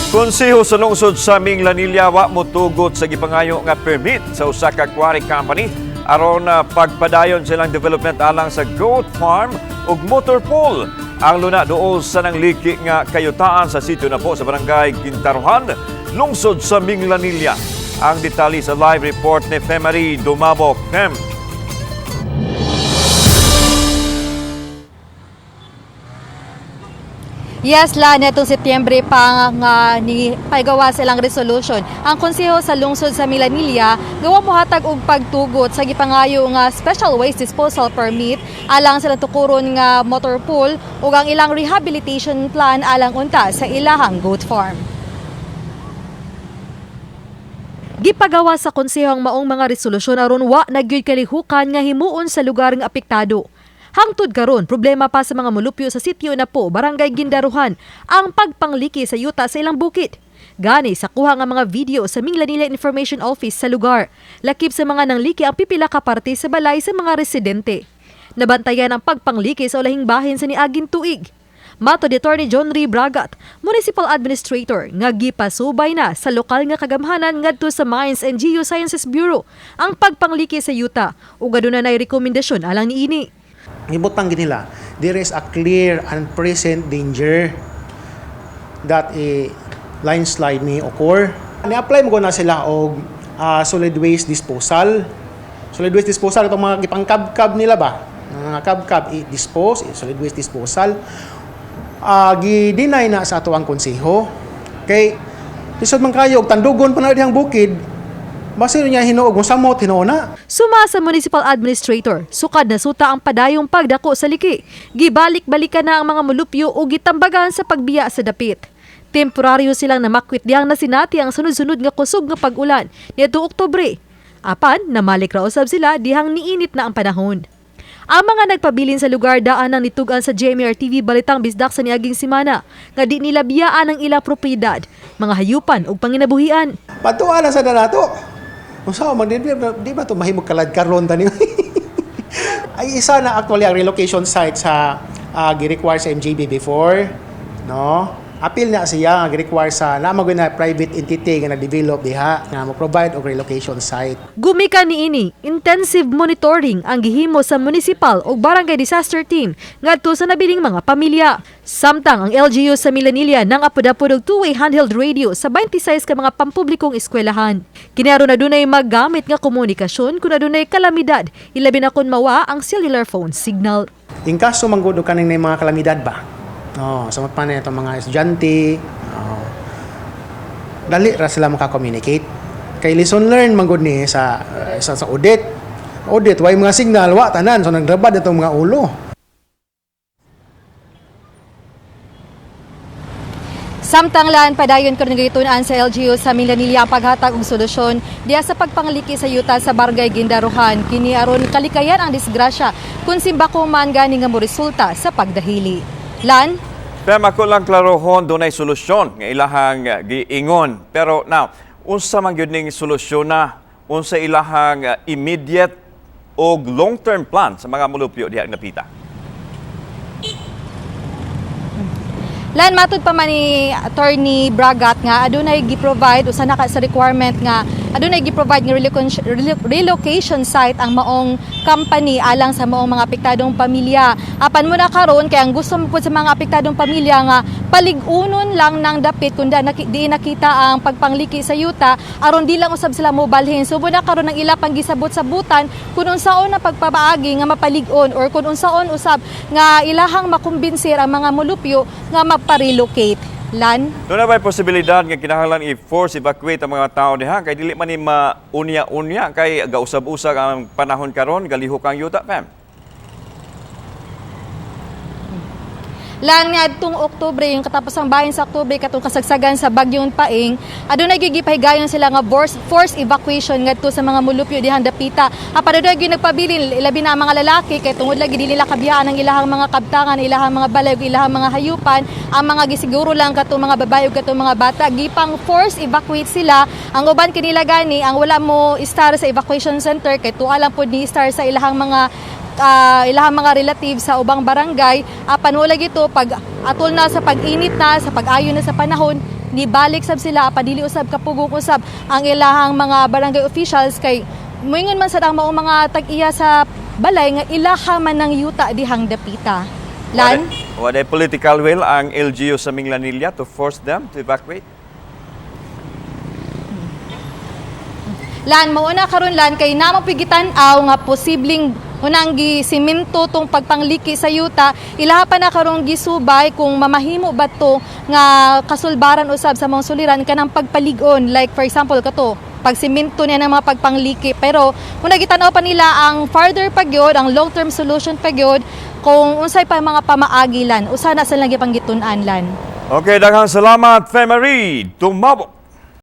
Konseho sa lungsod sa Minglanilla wa motugot sa gipangayo nga permit sa usa ka quarry company aron pagpadayon silang development alang sa goat farm ug motor pool. Ang luna duol sa nangliki nga kayutaan sa sitio na po sa barangay Gintaruhan, lungsod sa Minglanilla. Ang detalye sa live report ni Femari Dumabo Fem. Yes, la netong Setyembre pa nga ni pagawa silang resolution. Ang konseho sa lungsod sa Minglanilla gawa mohatag og pagtugot sa gipangayo nga special waste disposal permit alang sa tukuron nga motor pool ug ang ilang rehabilitation plan alang unta sa ilahang goat farm. Gipagawa sa konseho ang maong mga resolusyon aron wa nagyud kalihukan nga himuon sa lugar nga apektado. Hangtod karon, problema pa sa mga mulupyo sa sitio na po, barangay Gindaruhan, ang pagpangliki sa yuta sa ilang bukid. Gani sa kuha nga mga video sa Minglanilla Information Office sa lugar, lakip sa mga nangliki ang pipila ka parte sa balay sa mga residente. Nabantayan ang pagpangliki sa ulahing bahin sa niaging tuig. Mato ni Attorney John Ray Bragat, Municipal Administrator, nga gipasubay na sa lokal nga kagamhanan ngadto sa Mines and Geosciences Bureau ang pagpangliki sa yuta ug aduna nay rekomendasyon alang niini. Ibutang nila, there is a clear and present danger that a landslide may occur. Ni-apply mo na sila og solid waste disposal. Solid waste disposal, itong mga gipang-kab-kab nila ba? Mga kab-kab, i-dispose, solid waste disposal. Gi-deny na sa ato ang konseho. Kay, lisod man kayo, tandugon pa na dihang bukid, base niya hinuog mo samot, hinuuna. Suma sa Municipal Administrator, sukad na suta ang padayong pagdako sa liki. Gibalik-balikan na ang mga mulupyo o gitambagan sa pagbiya sa dapit. Temporaryo silang namakwit diyang nasinati ang sunod-sunod nga kusog nga pag-ulan nito Oktubre. Apan, namalik ra usab sila dihang niinit na ang panahon. Ang mga nagpabilin sa lugar daan ang nitugan sa GMR-TV Balitang Bisdak sa niaging simana nga di nila biyaan ang ilang propiedad, mga hayupan ug panginabuhian. Patuala sa danato. Kung saan man, di ba ito mahimog kalad karon tani? Ay isa na actually ang relocation site sa gi-require sa MJB before, no? Appeal na siya nga gi-require sa namag na private entity nga nag-develop diha nga mo-provide og relocation site. Gumika niini, intensive monitoring ang gihimo sa municipal o barangay disaster team ngadto sa nabiling mga pamilya. Samtang ang LGU sa Minglanilla nang apod-apod og two-way handheld radio sa 26 ka mga pampublikong eskwelahan. Kinaron na dunay maggamit nga komunikasyon kung adunay kalamidad, ilabi na kun mawa ang cellular phone signal. In kaso manggod og kaning mga kalamidad ba? Samot pa na itong mga estudyante, dali ra sila makakommunicate. Kay lesson learn manggod ni sa audit. Audit, way mga signal, wa tanan, so nagdrabad itong mga ulo. Samtanglan, padayon ko nagitunan sa LGU sa Minglanilla ang paghatag og solusyon diya sa pagpangliki sa yuta sa barangay Gindaruhan. Kini aron kalikayan ang disgrasya kung simbako man gani nga moresulta sa pagdahili. Lan? Pero ako lang klarohon dunay solusyon nga ilahang giingon. Pero now, unsa man gyud ning solusyon na unsa ilahang immediate o long-term plan sa mga mulupyo diha napita? Lan, matud pa man ni Attorney Bragat nga adunay gi-provide usa na ka sa requirement nga adunay gi-provide nga relocation site ang maong company alang sa maong mga apektadong pamilya. Apan mo na karon kay ang gusto mo po sa mga apektadong pamilya nga paligunon lang ng dapit kun di nakita ang pagpangliki sa yuta aron di lang usab sila mobalhin. So mo na karon ang ila pang gisabot-sabutan kun unsaon na pagpapaagi nga mapalig-on or kun unsaon usab nga ilahang makumbinsir ang mga mulupyo nga magpa-relocate. Lan? Doon na ba'y posibilidad nga kinahanglan i-force evacuate ang mga tao diha kay dili man ni maunya-unya kay gausab-usab ang panahon karon galihok ang yuta, fam? Lan nga itong Oktubre, yung katapusang bahin sa Oktubre, katong kasagsagan sa Bagyong Paing, adunay gigipahigayon sila nga forced evacuation ngadto sa mga mulupyo dihang dapita. Apan adunay nagpabilin ilabi na ang mga lalaki kay tungod lagi dili nila kabiyaan ang ilahang mga kabtangan, ilahang mga balay ug ilahang mga hayupan, ang mga gisiguro lang katong mga babae ug katong mga bata gipang force evacuate sila. Ang uban kanila gani ang wala mo star sa evacuation center kay tuwa lang pod ni star sa ilahang mga relatives sa ubang barangay. Apan wala gito pag atol na sa pag-init na sa pag-ayo na sa panahon nibalik sab sila apadili usab kapugong usab ang ilahang mga barangay officials kay moingon man sa ang maong mga tag-iya sa balay nga ilaha man ng yuta dihang dapita. Lan? Wala political will ang LGU sa Minglanilla to force them to evacuate? Lan, mauna karon lan kay namang pigitan aw nga posibleng unang gisimento tong pagpangliki sa yuta, ilaha pa na karong gisubay kung mamahimo ba to nga kasulbaran usab sa mga suliran kanang pagpaligon, like for example kato pagsimento niya ng mga pagpangliki, pero kung nagitanaw pa nila ang farther pagyod, ang long term solution pagyod, kung unsay pa mga pamaagilan usa na sa lagi panggitun-an lan. Okay, daghang salamat, Femarie. Tumabok.